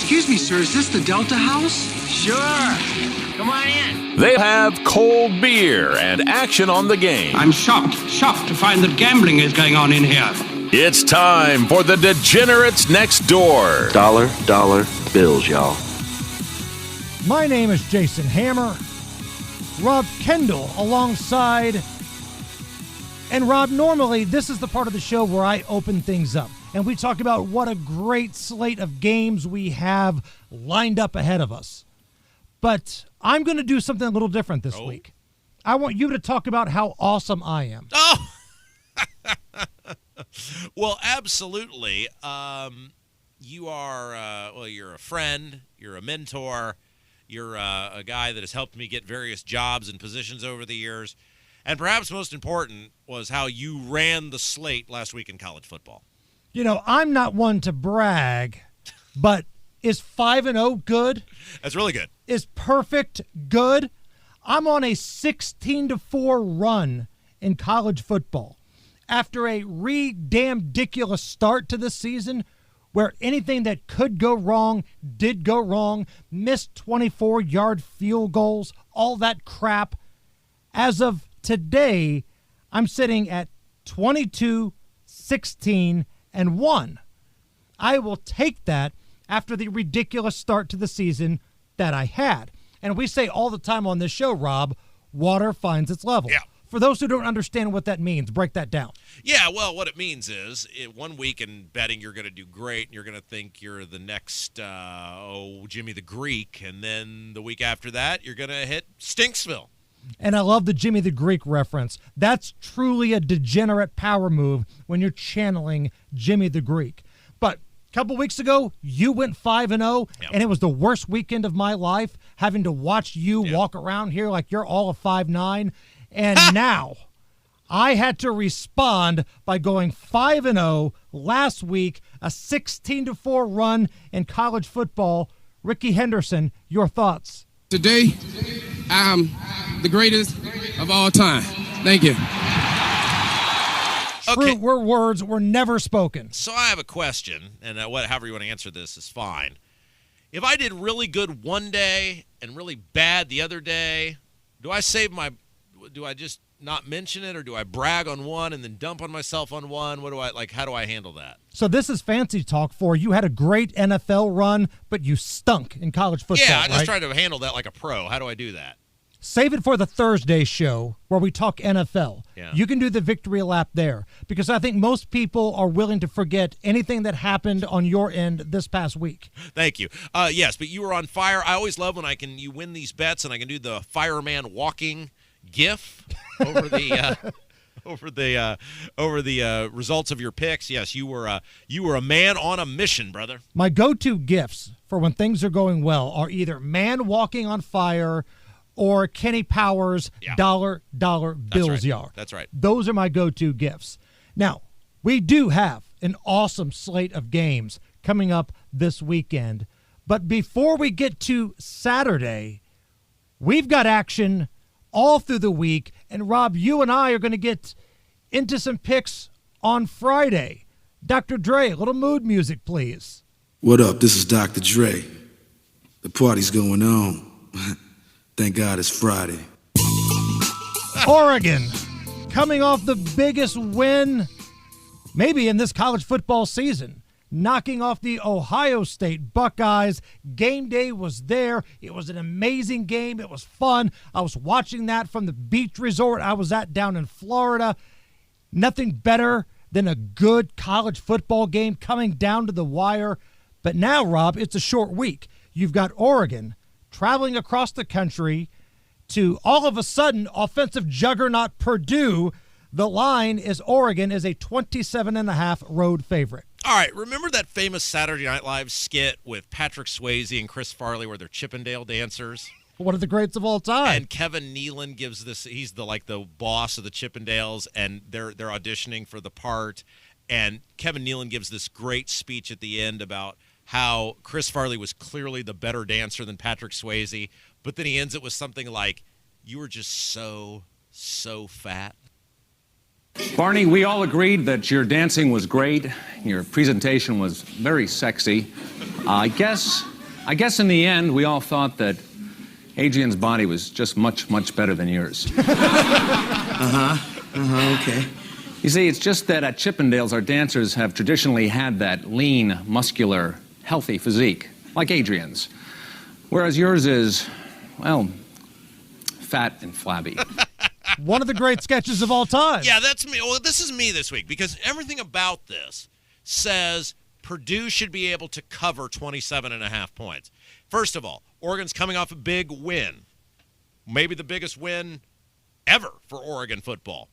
Excuse me, sir, is this the Delta House? Sure. Come on in. They have cold beer and action on the game. I'm shocked to find that gambling is going on in here. It's time for the Degenerates Next Door. Dollar bills, y'all. My name is Jason Hammer. Rob Kendall alongside. And Rob, normally this is the part of the show where I open things up and we talk about what a great slate of games we have lined up ahead of us. But I'm going to do something a little different this week. I want you to talk about how awesome I am. Oh! Well, absolutely. You are, you're a friend, you're a mentor, you're a guy that has helped me get various jobs and positions over the years. And perhaps most important was how you ran the slate last week in college football. You know, I'm not one to brag, but is 5-0 good? That's really good. Is perfect good? I'm on a 16-4 run in college football. After a ridiculous start to the season where anything that could go wrong did go wrong, missed 24-yard field goals, all that crap. As of today, I'm sitting at 22-16-1. I will take that after the ridiculous start to the season that I had. And we say all the time on this show, Rob, water finds its level. Yeah. For those who don't understand what that means, break that down. Yeah, well, what it means is 1 week in betting you're going to do great, and you're going to think you're the next Jimmy the Greek, and then the week after that you're going to hit Stinksville. And I love the Jimmy the Greek reference. That's truly a degenerate power move when you're channeling Jimmy the Greek. But a couple weeks ago, you went 5-0, and it was the worst weekend of my life, having to watch you walk around here like you're all of 5'9". And now I had to respond by going 5-0 last week, a 16-4 run in college football. Ricky Henderson, your thoughts? Today, I'm the greatest of all time. Thank you. True words were never spoken. So I have a question, and however you want to answer this is fine. If I did really good one day and really bad the other day, do I just not mention it, or do I brag on one and then dump on myself on one? How do I handle that? So this is fancy talk for you had a great NFL run, but you stunk in college football. Yeah, I just right? try to handle that like a pro. How do I do that? Save it for the Thursday show where we talk NFL. Yeah. You can do the victory lap there because I think most people are willing to forget anything that happened on your end this past week. Thank you. Yes, but you were on fire. I always love when you win these bets and I can do the fireman walking GIF over the results of your picks. Yes, you were a man on a mission, brother. My go-to gifts for when things are going well are either man walking on fire or Kenny Powers dollar bills yard. That's right. Those are my go-to gifts. Now, we do have an awesome slate of games coming up this weekend. But before we get to Saturday, we've got action all through the week. And, Rob, you and I are going to get into some picks on Friday. Dr. Dre, a little mood music, please. What up? This is Dr. Dre. The party's going on. Thank God it's Friday. Oregon, coming off the biggest win maybe in this college football season, knocking off the Ohio State Buckeyes. Game day was there. It was an amazing game. It was fun. I was watching that from the beach resort I was at down in Florida. Nothing better than a good college football game coming down to the wire. But now, Rob, it's a short week. You've got Oregon traveling across the country to all of a sudden offensive juggernaut Purdue. The line is Oregon is a 27.5 road favorite. All right, remember that famous Saturday Night Live skit with Patrick Swayze and Chris Farley where they're Chippendale dancers? One of the greats of all time. And Kevin Nealon gives this, he's the boss of the Chippendales, and they're auditioning for the part. And Kevin Nealon gives this great speech at the end about how Chris Farley was clearly the better dancer than Patrick Swayze, but then he ends it with something like, "You were just so fat." Barney, we all agreed that your dancing was great. Your presentation was very sexy. I guess I guess in the end, we all thought that Adrian's body was just much, much better than yours. Okay. You see, it's just that at Chippendales, our dancers have traditionally had that lean, muscular, healthy physique, like Adrian's. Whereas yours is, well, fat and flabby. One of the great sketches of all time. Yeah, that's me. Well, this is me this week because everything about this says Purdue should be able to cover 27.5 points. First of all, Oregon's coming off a big win. Maybe the biggest win ever for Oregon football.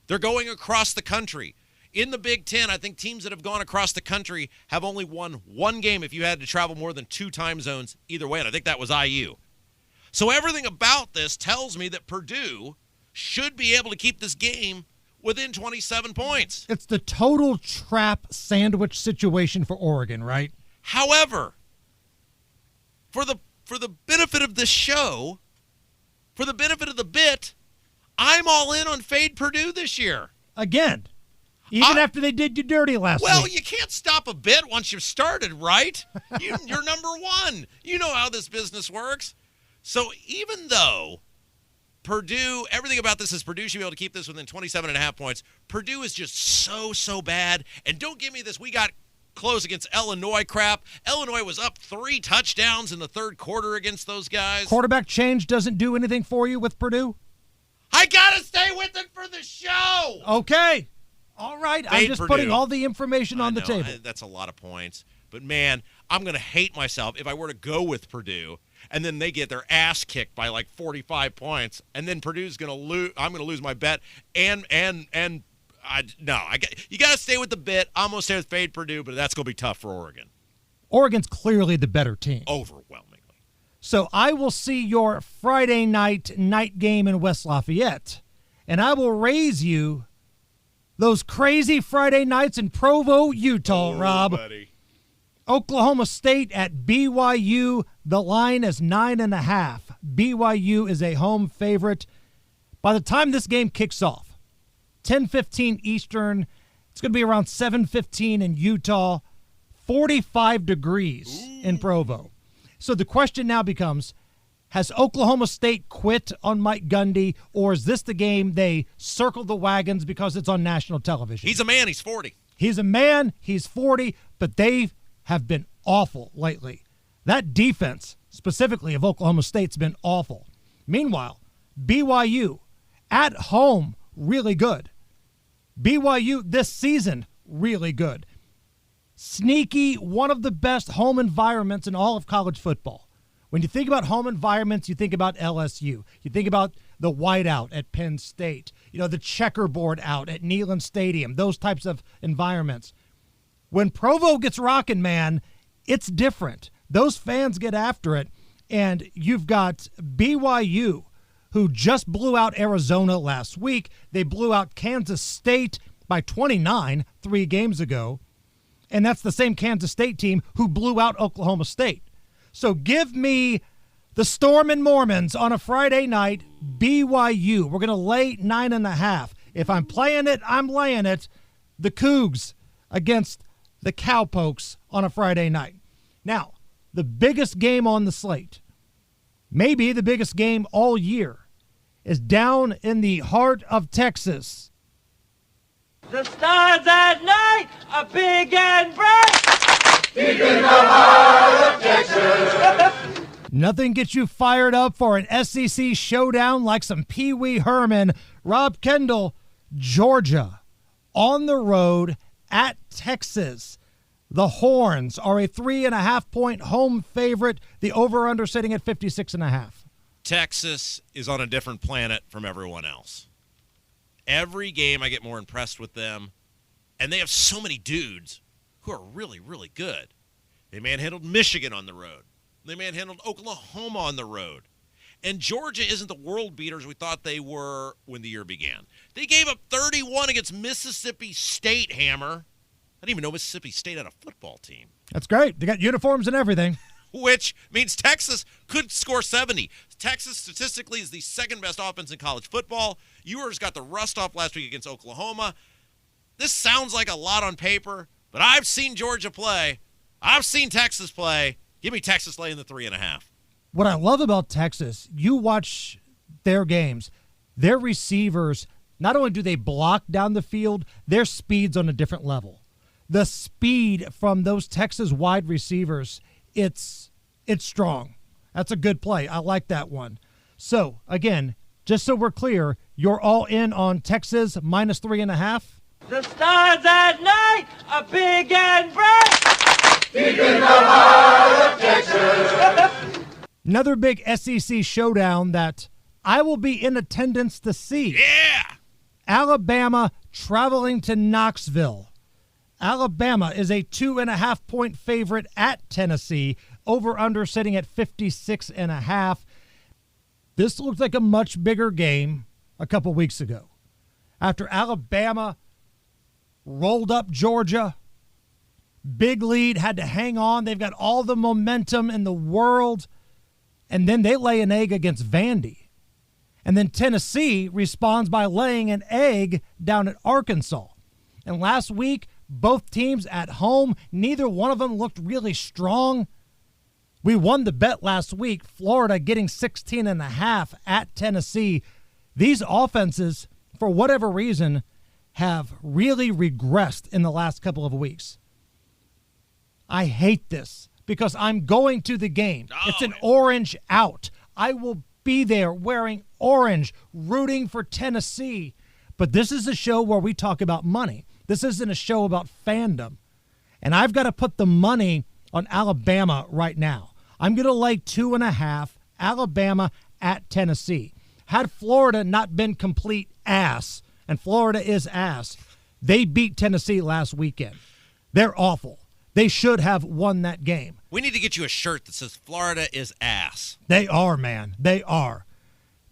They're going across the country. In the Big Ten, I think teams that have gone across the country have only won one game if you had to travel more than 2 time zones either way, and I think that was IU. So everything about this tells me that Purdue should be able to keep this game within 27 points. It's the total trap sandwich situation for Oregon, right? However, for the benefit of this show, for the benefit of the bit, I'm all in on Fade Purdue this year. Again, even after they did you dirty last week. Well, you can't stop a bit once you've started, right? You're number one. You know how this business works. So even though Purdue, everything about this is Purdue should be able to keep this within 27.5 points, Purdue is just so bad. And don't give me this, we got close against Illinois crap. Illinois was up 3 touchdowns in the third quarter against those guys. Quarterback change doesn't do anything for you with Purdue? I got to stay with it for the show. Okay. All right. I'm just putting all the information on the table. That's a lot of points. But, man, I'm going to hate myself if I were to go with Purdue and then they get their ass kicked by like 45 points, and then Purdue's going to lose. I'm going to lose my bet. You got to stay with the bit. I'm going to stay with Fade Purdue, but that's going to be tough for Oregon. Oregon's clearly the better team. Overwhelmingly. So I will see your Friday night game in West Lafayette, and I will raise you those crazy Friday nights in Provo, Utah, Rob. Buddy. Oklahoma State at BYU. The line is 9.5. BYU is a home favorite. By the time this game kicks off, 10:15 Eastern, it's going to be around 7:15 in Utah, 45 degrees in Provo. So the question now becomes, has Oklahoma State quit on Mike Gundy, or is this the game they circle the wagons because it's on national television? He's a man. He's 40. He's a man. He's 40, but they have been awful lately. That defense, specifically of Oklahoma State's been awful. Meanwhile, BYU at home, really good. BYU this season, really good. Sneaky, one of the best home environments in all of college football. When you think about home environments, you think about LSU. You think about the whiteout at Penn State. You know, the checkerboard out at Neyland Stadium, those types of environments. When Provo gets rocking, man, it's different. Those fans get after it, and you've got BYU, who just blew out Arizona last week. They blew out Kansas State by 29 3 games ago, and that's the same Kansas State team who blew out Oklahoma State. So give me the Storm and Mormons on a Friday night, BYU. We're going to lay 9.5. If I'm playing it, I'm laying it. The Cougs against the Cowpokes on a Friday night. Now, the biggest game on the slate, maybe the biggest game all year, is down in the heart of Texas. The stars at night are big and bright. Deep in the heart of Texas. Nothing gets you fired up for an SEC showdown like some Pee Wee Herman. Rob Kendall, Georgia, on the road at Texas. The Horns are a 3.5-point home favorite. The over-under sitting at 56.5. Texas is on a different planet from everyone else. Every game I get more impressed with them, and they have so many dudes who are really, really good. They manhandled Michigan on the road. They manhandled Oklahoma on the road. And Georgia isn't the world beaters we thought they were when the year began. They gave up 31 against Mississippi State, Hammer. I didn't even know Mississippi State had a football team. That's great. They got uniforms and everything. Which means Texas could score 70. Texas statistically is the second best offense in college football. Ewers got the rust off last week against Oklahoma. This sounds like a lot on paper, but I've seen Georgia play. I've seen Texas play. Give me Texas laying the 3.5. What I love about Texas, you watch their games, their receivers, not only do they block down the field, their speed's on a different level. The speed from those Texas wide receivers, it's strong. That's a good play. I like that one. So, again, just so we're clear, you're all in on Texas minus 3.5? The stars at night are big and bright. Deep in the heart of Texas. Another big SEC showdown that I will be in attendance to see. Yeah! Alabama traveling to Knoxville. Alabama is a 2.5-point favorite at Tennessee. Over-under sitting at 56.5. This looked like a much bigger game a couple weeks ago. After Alabama rolled up Georgia, big lead, had to hang on. They've got all the momentum in the world. And then they lay an egg against Vandy. And then Tennessee responds by laying an egg down at Arkansas. And last week, both teams at home, neither one of them looked really strong. We won the bet last week, Florida getting 16.5 at Tennessee. These offenses, for whatever reason, have really regressed in the last couple of weeks. I hate this because I'm going to the game. It's an orange out. I will be there wearing orange, rooting for Tennessee. But this is a show where we talk about money. This isn't a show about fandom. And I've got to put the money on Alabama right now. I'm going to lay 2.5, Alabama at Tennessee. Had Florida not been complete ass, and Florida is ass, they beat Tennessee last weekend. They're awful. They should have won that game. We need to get you a shirt that says Florida is ass. They are, man. They are.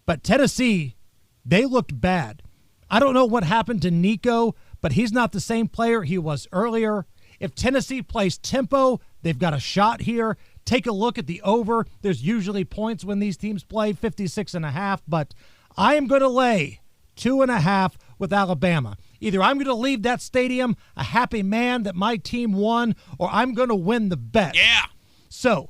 But Tennessee, they looked bad. I don't know what happened to Nico, but he's not the same player he was earlier. If Tennessee plays tempo, they've got a shot here. Take a look at the over. There's usually points when these teams play, 56.5, but I am going to lay 2.5 with Alabama. Either I'm going to leave that stadium a happy man that my team won, or I'm going to win the bet. Yeah. So,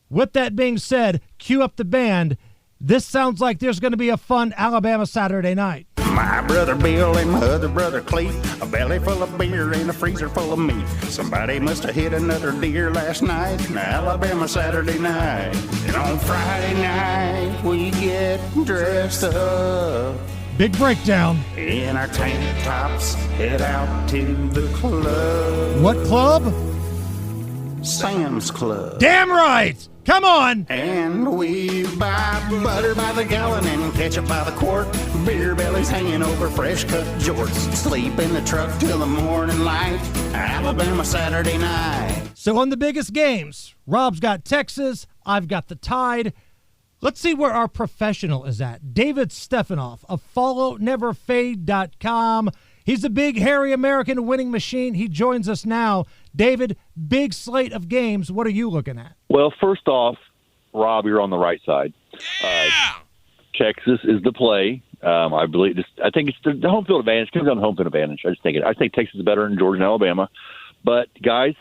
with that being said, cue up the band. This sounds like there's going to be a fun Alabama Saturday night. My brother Bill and my other brother Cleve, a belly full of beer and a freezer full of meat. Somebody must have hit another deer last night, Alabama Saturday night. And on Friday night, we get dressed up. Big breakdown. In our tank tops, head out to the club. What club? Sam's Club. Damn right! Come on! And we buy butter by the gallon and ketchup by the quart. Beer bellies hanging over fresh cut jorts. Sleep in the truck till the morning light. Alabama Saturday night. So on the biggest games, Rob's got Texas, I've got the Tide. Let's see where our professional is at. David Stephanoff of followneverfade.com. He's a big, hairy American winning machine. He joins us now. David, big slate of games. What are you looking at? Well, first off, Rob, you're on the right side. Yeah. Texas is the play. I think it's the home field advantage. It comes down to home field advantage. I think Texas is better than Georgia and Alabama. But, guys,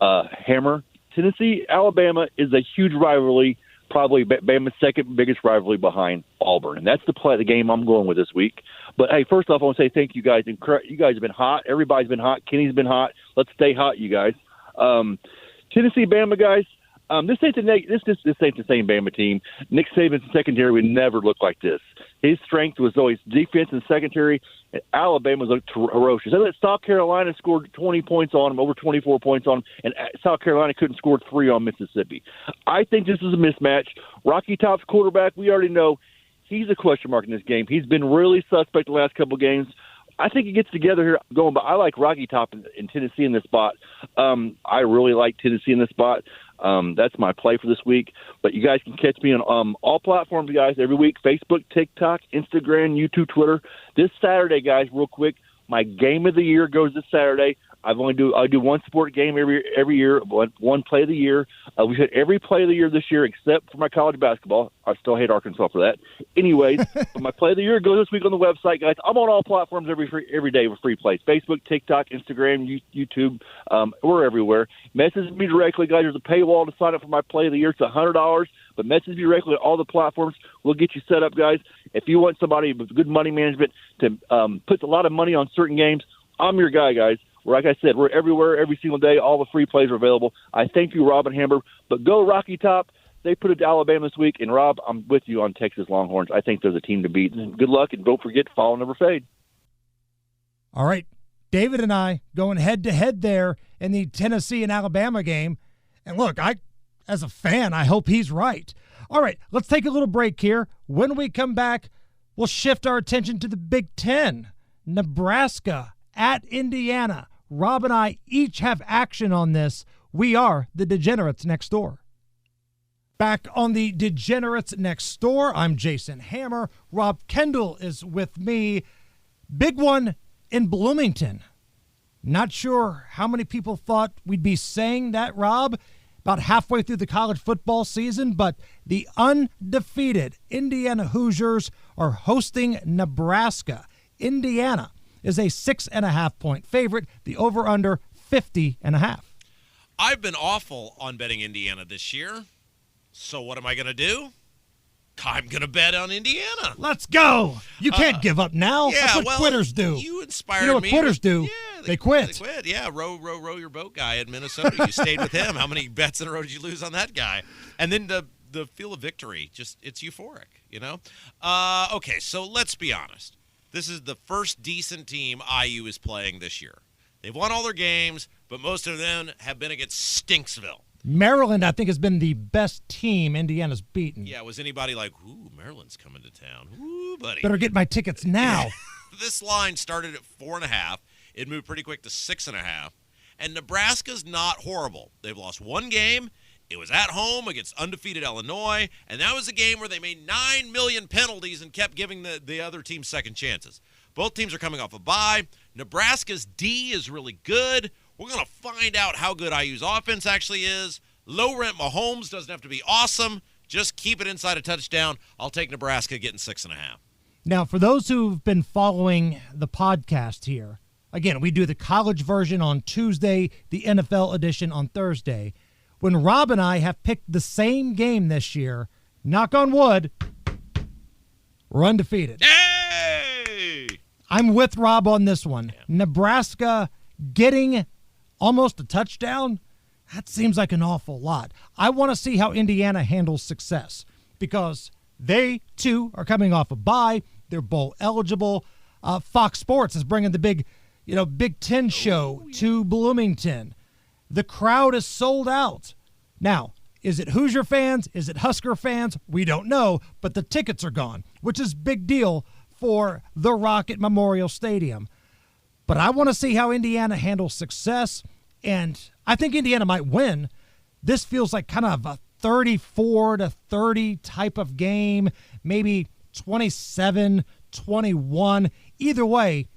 hammer. Tennessee, Alabama is a huge rivalry. Probably Bama's second biggest rivalry behind Auburn. And that's the game I'm going with this week. But, hey, first off, I want to say thank you guys. You guys have been hot. Everybody's been hot. Kenny's been hot. Let's stay hot, you guys. Tennessee, Bama, guys, this ain't the same Bama team. Nick Saban's secondary would never look like this. His strength was always defense and secondary. And Alabama looked ferocious. And South Carolina scored 20 points on them, over 24 points on them, and South Carolina couldn't score 3 on Mississippi. I think this is a mismatch. Rocky Top's quarterback, we already know he's a question mark in this game. He's been really suspect the last couple of games. I think he gets together here but I like Rocky Top in Tennessee in this spot. I really like Tennessee in this spot. That's my play for this week. But you guys can catch me on all platforms, guys, every week, Facebook, TikTok, Instagram, YouTube, Twitter. This Saturday, guys, real quick, my game of the year goes this Saturday. I do one sport game every year, one play of the year. We hit every play of the year this year except for my college basketball. I still hate Arkansas for that. Anyways, my play of the year goes this week on the website, guys. I'm on all platforms every day with free plays: Facebook, TikTok, Instagram, YouTube. We're everywhere. Message me directly, guys. There's a paywall to sign up for my play of the year. It's $100. But message me directly at all the platforms. We'll get you set up, guys. If you want somebody with good money management to put a lot of money on certain games, I'm your guy, guys. Like I said, we're everywhere every single day. All the free plays are available. I thank you, Rob and Hammer. But go Rocky Top. They put it to Alabama this week. And, Rob, I'm with you on Texas Longhorns. I think they're the team to beat. Good luck, and don't forget, follow Never Fade. All right. David and I going head-to-head there in the Tennessee and Alabama game. And, look, as a fan, I hope he's right. All right, let's take a little break here. When we come back, we'll shift our attention to the Big Ten. Nebraska at Indiana. Rob and I each have action on this. We are the Degenerates Next Door. Back on the Degenerates Next Door, I'm Jason Hammer. Rob Kendall is with me. Big one in Bloomington. Not sure how many people thought we'd be saying that, Rob, about halfway through the college football season, but the undefeated Indiana Hoosiers are hosting Nebraska. Indiana is a 6.5-point favorite. The over-under 50.5. I've been awful on betting Indiana this year. So what am I going to do? I'm going to bet on Indiana. Let's go. You can't give up now. Yeah, That's what quitters do. You inspired me. You know what quitters do? Yeah, they quit. They quit. Yeah, row your boat guy in Minnesota. You stayed with him. How many bets in a row did you lose on that guy? And then the feel of victory, just it's euphoric, you know? Okay, so let's be honest. This is the first decent team IU is playing this year. They've won all their games, but most of them have been against Stinksville. Maryland, I think, has been the best team Indiana's beaten. Yeah, was anybody like, ooh, Maryland's coming to town? Ooh, buddy. Better get my tickets now. This line started at 4.5. It moved pretty quick to 6.5. And Nebraska's not horrible. They've lost one game. It was at home against undefeated Illinois, and that was a game where they made 9 million penalties and kept giving the other team second chances. Both teams are coming off a bye. Nebraska's D is really good. We're going to find out how good IU's offense actually is. Low-rent Mahomes doesn't have to be awesome. Just keep it inside a touchdown. I'll take Nebraska getting 6.5. Now, for those who've been following the podcast here, again, we do the college version on Tuesday, the NFL edition on Thursday. When Rob and I have picked the same game this year, knock on wood, we're undefeated. Hey! I'm with Rob on this one. Yeah. Nebraska getting almost a touchdown, that seems like an awful lot. I want to see how Indiana handles success because they, too, are coming off a bye. They're bowl eligible. Fox Sports is bringing the big Ten show to Bloomington. The crowd is sold out. Now, is it Hoosier fans? Is it Husker fans? We don't know, but the tickets are gone, which is big deal for the Rock at Memorial Stadium. But I want to see how Indiana handles success, and I think Indiana might win. This feels like kind of a 34-30 type of game, maybe 27-21. Either way,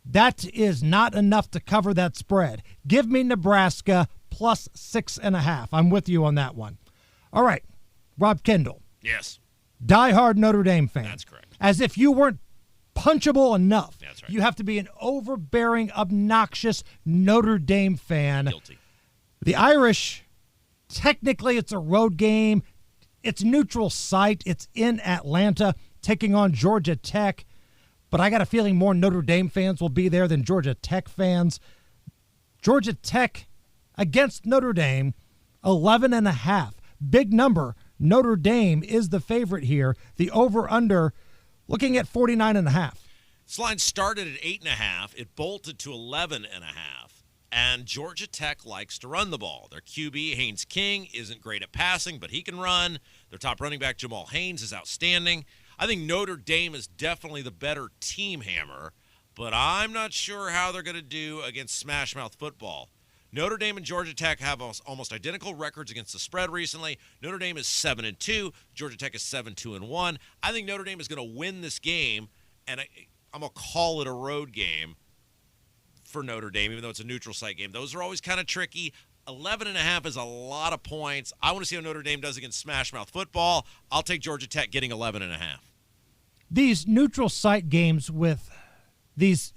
that is not enough to cover that spread. Give me Nebraska plus 6.5. I'm with you on that one. All right, Rob Kendall. Yes. Diehard Notre Dame fan. That's correct. As if you weren't punchable enough. That's right. You have to be an overbearing, obnoxious Notre Dame fan. Guilty. The Irish, technically it's a road game. It's neutral site. It's in Atlanta, taking on Georgia Tech. But I got a feeling more Notre Dame fans will be there than Georgia Tech fans. Georgia Tech against Notre Dame, 11.5. Big number. Notre Dame is the favorite here. The over-under looking at 49.5. This line started at 8.5. It bolted to 11.5. And Georgia Tech likes to run the ball. Their QB, Haynes King, isn't great at passing, but he can run. Their top running back, Jamal Haynes, is outstanding. I think Notre Dame is definitely the better team, Hammer, but I'm not sure how they're going to do against Smash Mouth football. Notre Dame and Georgia Tech have almost identical records against the spread recently. Notre Dame is 7-2. Georgia Tech is 7-2-1. I think Notre Dame is going to win this game, and I'm going to call it a road game. for Notre Dame, even though it's a neutral site game. Those are always kind of tricky. 11.5 is a lot of points. I want to see how Notre Dame does against Smash Mouth football. I'll take Georgia Tech getting 11.5. These neutral site games with these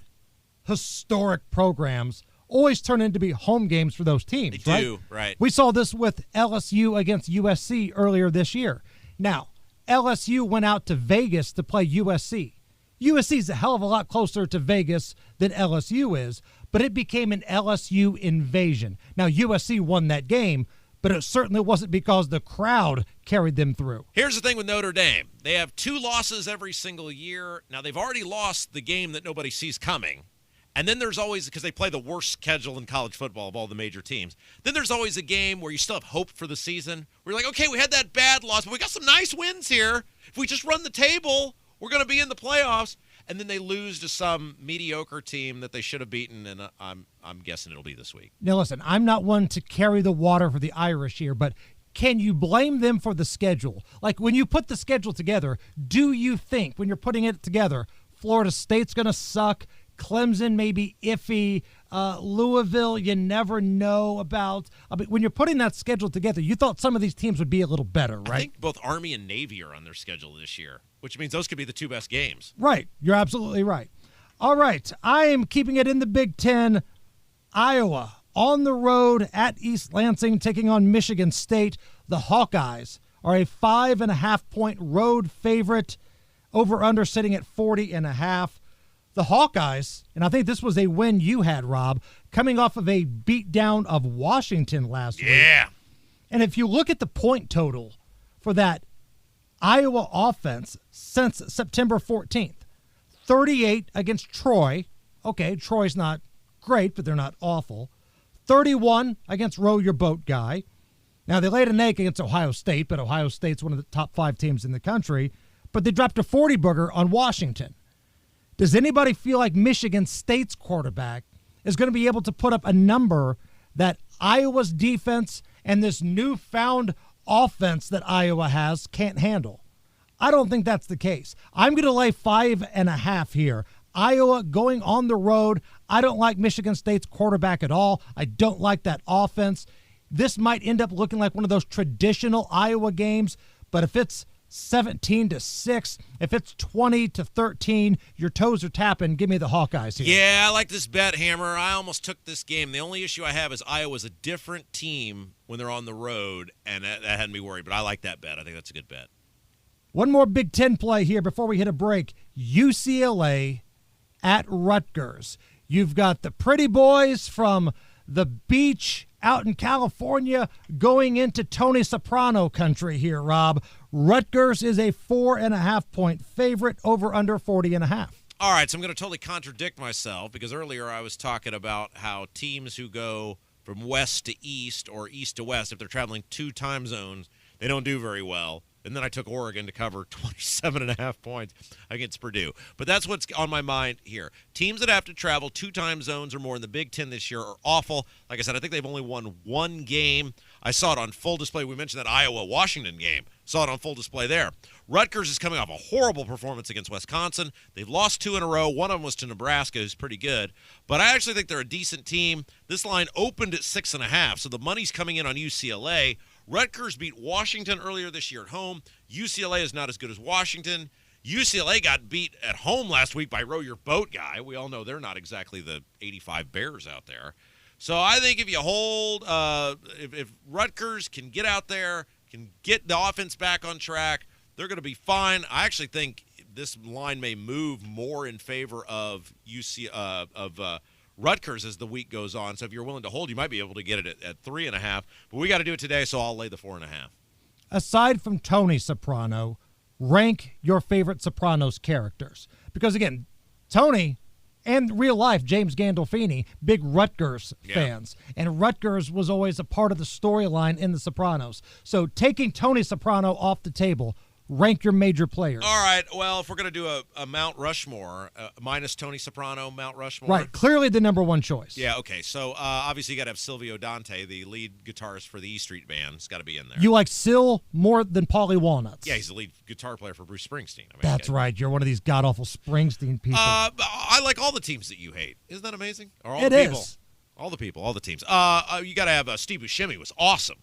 historic programs always turn into be home games for those teams. They do, right? We saw this with LSU against USC earlier this year. Now, LSU went out to Vegas to play USC. USC is a hell of a lot closer to Vegas than LSU is, but it became an LSU invasion. Now, USC won that game, but it certainly wasn't because the crowd carried them through. Here's the thing with Notre Dame. They have 2 losses every single year. Now, they've already lost the game that nobody sees coming. And then there's always, because they play the worst schedule in college football of all the major teams, then there's always a game where you still have hope for the season. Where you're like, okay, we had that bad loss, but we got some nice wins here. If we just run the table, we're going to be in the playoffs. And then they lose to some mediocre team that they should have beaten, and I'm guessing it'll be this week. Now, listen, I'm not one to carry the water for the Irish here, but can you blame them for the schedule? Like, when you put the schedule together, do you think, when you're putting it together, Florida State's going to suck, Clemson may be iffy, Louisville you never know about? I mean, when you're putting that schedule together, you thought some of these teams would be a little better, right? I think both Army and Navy are on their schedule this year, which means those could be the 2 best games. Right. You're absolutely right. All right. I am keeping it in the Big Ten. Iowa on the road at East Lansing taking on Michigan State. The Hawkeyes are a 5.5-point road favorite. Over-under sitting at 40.5. The Hawkeyes, and I think this was a win you had, Rob, coming off of a beatdown of Washington last week. Yeah. And if you look at the point total for that Iowa offense since September 14th, 38 against Troy. Okay, Troy's not great, but they're not awful. 31 against Row Your Boat Guy. Now, they laid an egg against Ohio State, but Ohio State's one of the top 5 teams in the country. But they dropped a 40-booger on Washington. Does anybody feel like Michigan State's quarterback is going to be able to put up a number that Iowa's defense and this newfound offense that Iowa has can't handle? I don't think that's the case. I'm going to lay 5.5 here. Iowa going on the road. I don't like Michigan State's quarterback at all. I don't like that offense. This might end up looking like one of those traditional Iowa games, but if it's 17-6, if it's 20-13, your toes are tapping. Give me the Hawkeyes here. Yeah, I like this bet, Hammer. I almost took this game. The only issue I have is Iowa's a different team when they're on the road, and that had me worried. But I like that bet. I think that's a good bet. One more Big Ten play here before we hit a break. UCLA at Rutgers. You've got the pretty boys from the beach out in California going into Tony Soprano country here, Rob. Rutgers is a 4.5-point favorite, over under 40.5. All right, so I'm going to totally contradict myself because earlier I was talking about how teams who go from west to east or east to west, if they're traveling 2 time zones, they don't do very well. And then I took Oregon to cover 27.5 points against Purdue. But that's what's on my mind here. Teams that have to travel 2 time zones or more in the Big Ten this year are awful. Like I said, I think they've only won 1 game. I saw it on full display. We mentioned that Iowa-Washington game. Saw it on full display there. Rutgers is coming off a horrible performance against Wisconsin. They've lost 2 in a row. One of them was to Nebraska, who's pretty good. But I actually think they're a decent team. This line opened at 6.5, so the money's coming in on UCLA. Rutgers beat Washington earlier this year at home. UCLA is not as good as Washington. UCLA got beat at home last week by Row Your Boat Guy. We all know they're not exactly the 85 Bears out there. So I think if you hold, if Rutgers can get out there, can get the offense back on track, they're going to be fine. I actually think this line may move more in favor of Rutgers as the week goes on. So if you're willing to hold, you might be able to get it at 3.5. But we got to do it today, so I'll lay the 4.5. Aside from Tony Soprano, rank your favorite Sopranos characters. Because, again, Tony and real life James Gandolfini, big Rutgers fans. And Rutgers was always a part of the storyline in The Sopranos. So taking Tony Soprano off the table, rank your major players. All right. Well, if we're going to do a Mount Rushmore, minus Tony Soprano, Mount Rushmore. Right. Clearly the number one choice. Yeah, okay. So, obviously, you got to have Silvio Dante, the lead guitarist for the E Street Band. It's got to be in there. You like Sil more than Paulie Walnuts. Yeah, he's the lead guitar player for Bruce Springsteen. I mean, That's right. You're one of these god-awful Springsteen people. I like all the teams that you hate. Isn't that amazing? Or all It the people. is. All the people, all the teams. You got to have Steve Buscemi was awesome.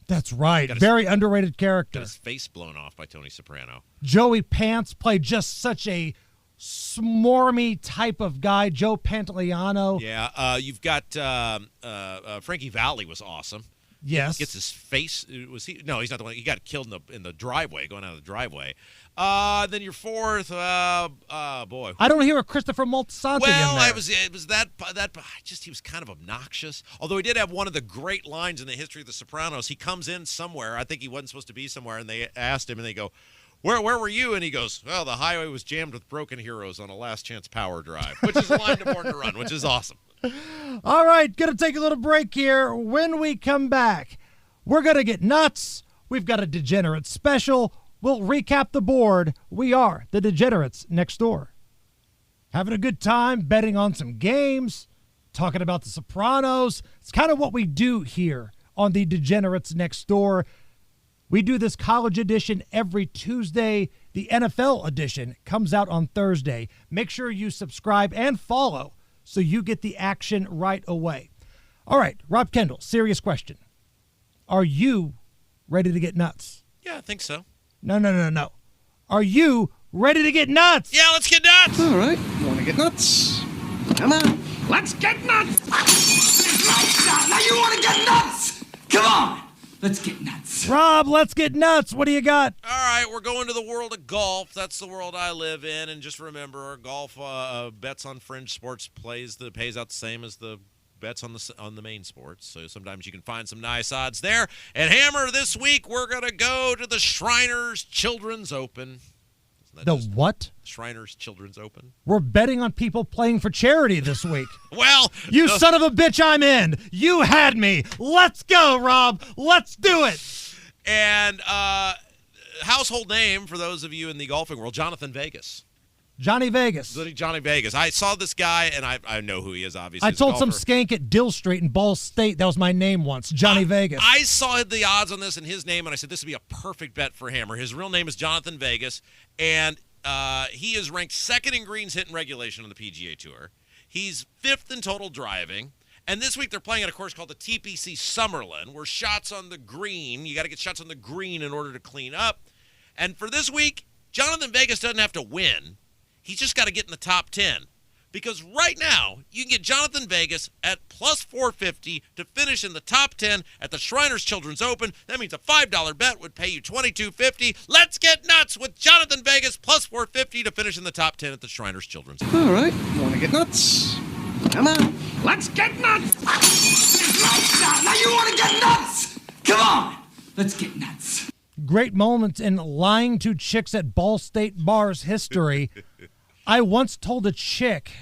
That's right. Very underrated character. Got his face blown off by Tony Soprano. Joey Pants played just such a smarmy type of guy. Joe Pantoliano. Yeah. You've got Frankie Valli was awesome. Yes. Gets his face. Was he? No, he's not the one. He got killed in the driveway, going out of the driveway. Then your fourth. Boy. I don't hear a Christopher Moltisanti in there. Well, it was that. Just he was kind of obnoxious. Although he did have one of the great lines in the history of The Sopranos. He comes in somewhere. I think he wasn't supposed to be somewhere, and they asked him, and they go, Where were you? And he goes, well, the highway was jammed with broken heroes on a last chance power drive, which is a line to Born to Run, which is awesome. All right, going to take a little break here. When we come back, we're going to get nuts. We've got a Degenerate special. We'll recap the board. We are the Degenerates next door. Having a good time, betting on some games, talking about The Sopranos. It's kind of what we do here on the Degenerates next door. We do this college edition every Tuesday. The NFL edition comes out on Thursday. Make sure you subscribe and follow so you get the action right away. All right, Rob Kendall, serious question. Are you ready to get nuts? Yeah, I think so. No. Are you ready to get nuts? Yeah, let's get nuts. All right, you want to get nuts? Come on, let's get nuts. Now you want to get nuts? Come on, let's get nuts. Rob, let's get nuts. What do you got? All right, we're going to the world of golf. That's the world I live in. And just remember, golf bets on fringe sports pays out the same as the bets on the main sports. So sometimes you can find some nice odds there. And Hammer, this week we're going to go to the Shriners Children's Open. The what? Shriners Children's Open. We're betting on people playing for charity this week. Well, you son of a bitch, I'm in. You had me. Let's go, Rob. Let's do it. And household name for those of you in the golfing world, Jonathan Vegas. Johnny Vegas. Johnny Vegas. I saw this guy, and I know who he is, obviously. I told some skank at Dill Street in Ball State that was my name once, Johnny Vegas. I saw the odds on this and his name, and I said this would be a perfect bet for Hammer. His real name is Jonathan Vegas, and he is ranked second in greens hit in regulation on the PGA Tour. He's fifth in total driving. And this week they're playing at a course called the TPC Summerlin, where shots on the green, you got to get shots on the green in order to clean up. And for this week, Jonathan Vegas doesn't have to win. He's just got to get in the top 10. Because right now, you can get Jonathan Vegas at plus 450 to finish in the top 10 at the Shriners Children's Open. That means a $5 bet would pay you $22.50. Let's get nuts with Jonathan Vegas plus 450 to finish in the top 10 at the Shriners Children's Open. All right, you want to get nuts? Come on, let's get nuts. Now you want to get nuts? Come on, let's get nuts. Great moments in lying to chicks at Ball State bars history. I once told a chick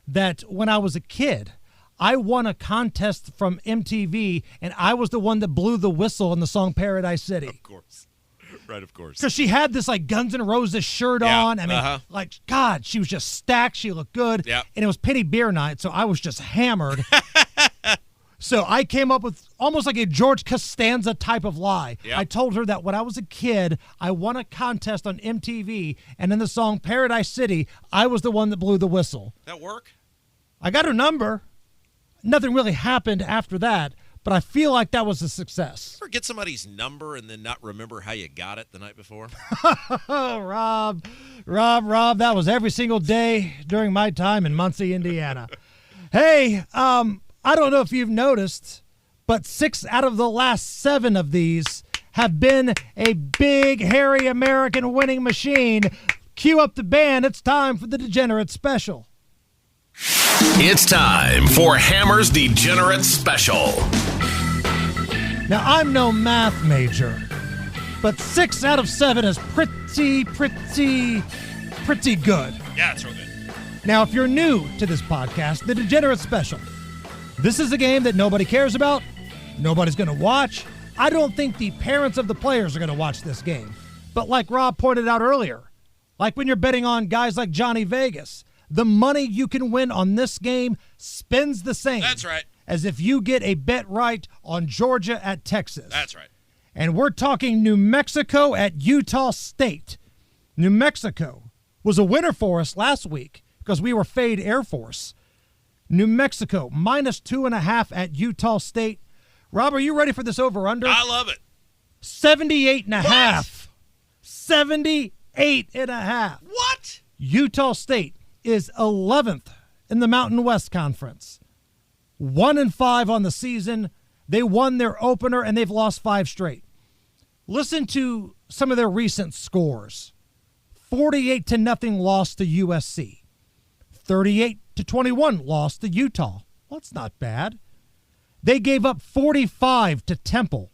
that when I was a kid, I won a contest from MTV, and I was the one that blew the whistle in the song Paradise City. Of course. Right, of course. Because she had this, like, Guns N' Roses shirt on. I mean, like, God, she was just stacked. She looked good. Yeah. And it was Penny Beer Night, so I was just hammered. So I came up with almost like a George Costanza type of lie. Yep. I told her that when I was a kid, I won a contest on MTV, and in the song Paradise City, I was the one that blew the whistle. That work? I got her number. Nothing really happened after that, but I feel like that was a success. Ever get somebody's number and then not remember how you got it the night before? Oh, Rob, that was every single day during my time in Muncie, Indiana. Hey, I don't know if you've noticed, but 6 out of the last 7 of these have been a big, hairy American winning machine. Cue up the band. It's time for the Degenerate Special. It's time for Hammer's Degenerate Special. Now, I'm no math major, but 6 out of 7 is pretty good. Yeah, it's real good. Now, if you're new to this podcast, the Degenerate Special, this is a game that nobody cares about. Nobody's going to watch. I don't think the parents of the players are going to watch this game. But like Rob pointed out earlier, like when you're betting on guys like Johnny Vegas, the money you can win on this game spins the same. That's right. As if you get a bet right on Georgia at Texas. That's right. And we're talking New Mexico at Utah State. New Mexico was a winner for us last week because we were fade Air Force. New Mexico minus 2.5 at Utah State. Rob, are you ready for this over-under? I love it. 78.5. 78.5. What? Utah State is 11th in the Mountain West Conference. 1-5 on the season. They won their opener, and they've lost 5 straight. Listen to some of their recent scores. 48-0 loss to USC. 38-21 loss to Utah. Well, that's not bad. They gave up 45 to Temple.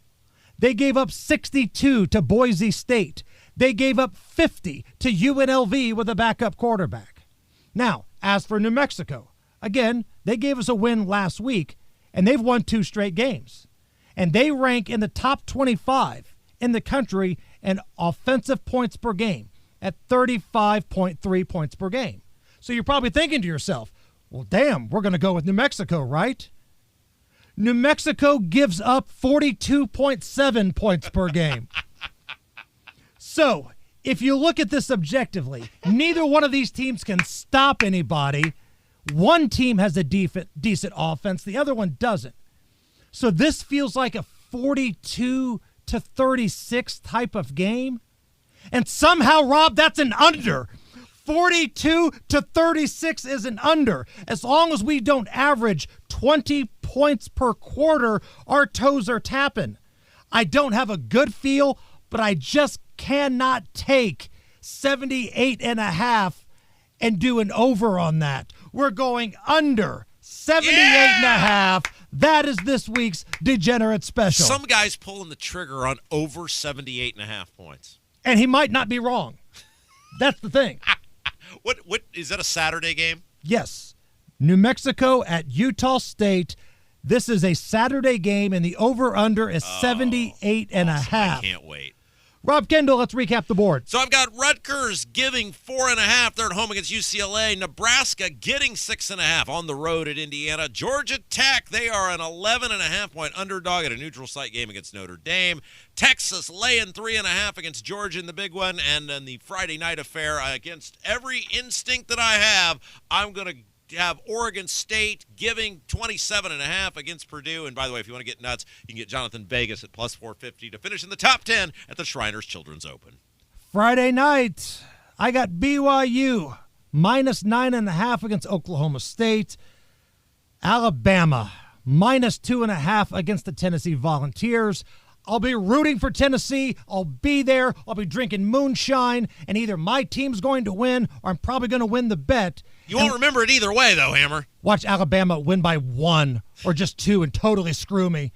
They gave up 62 to Boise State. They gave up 50 to UNLV with a backup quarterback. Now, as for New Mexico, again, they gave us a win last week, and they've won 2 straight games. And they rank in the top 25 in the country in offensive points per game at 35.3 points per game. So you're probably thinking to yourself, well, damn, we're going to go with New Mexico, right? New Mexico gives up 42.7 points per game. So if you look at this objectively, neither one of these teams can stop anybody. One team has a decent offense. The other one doesn't. So this feels like a 42-36 type of game. And somehow, Rob, that's an under. 42-36 is an under. As long as we don't average 20 points per quarter, our toes are tapping. I don't have a good feel, but I just cannot take 78.5 and do an over on that. We're going under 78.5. That is this week's Degenerate Special. Some guy's pulling the trigger on over 78.5 points. And he might not be wrong. That's the thing. What is that, a Saturday game? Yes. New Mexico at Utah State. This is a Saturday game, and the over-under is 78.5. I can't wait. Rob Kendall, let's recap the board. So I've got Rutgers giving 4.5. They're at home against UCLA. Nebraska getting 6.5 on the road at Indiana. Georgia Tech, they are an 11.5-point underdog at a neutral site game against Notre Dame. Texas laying 3.5 against Georgia in the big one. And then the Friday night affair, against every instinct that I have, I'm going to have Oregon State giving 27.5 against Purdue. And by the way, if you want to get nuts, you can get Jonathan Vegas at plus 450 to finish in the top 10 at the Shriners Children's Open. Friday night, I got BYU minus 9.5 against Oklahoma State. Alabama minus 2.5 against the Tennessee Volunteers. I'll be rooting for Tennessee. I'll be there. I'll be drinking moonshine, and either my team's going to win or I'm probably going to win the bet. You won't remember it either way, though, Hammer. Watch Alabama win by 1 or just 2 and totally screw me.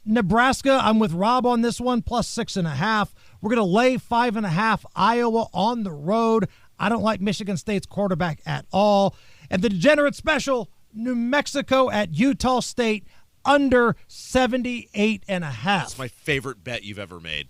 Nebraska, I'm with Rob on this one, plus 6.5. We're going to lay 5.5. Iowa on the road. I don't like Michigan State's quarterback at all. And the Degenerate Special, New Mexico at Utah State, under 78.5. That's my favorite bet you've ever made.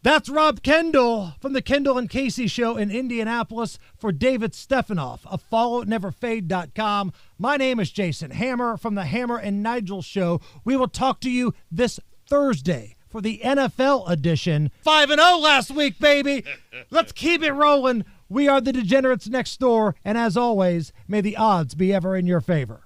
That's Rob Kendall from the Kendall and Casey Show in Indianapolis for David Stephanoff of followneverfade.com. My name is Jason Hammer from the Hammer and Nigel Show. We will talk to you this Thursday for the NFL edition. 5-0 last week, baby. Let's keep it rolling. We are the Degenerates Next Door, and as always, may the odds be ever in your favor.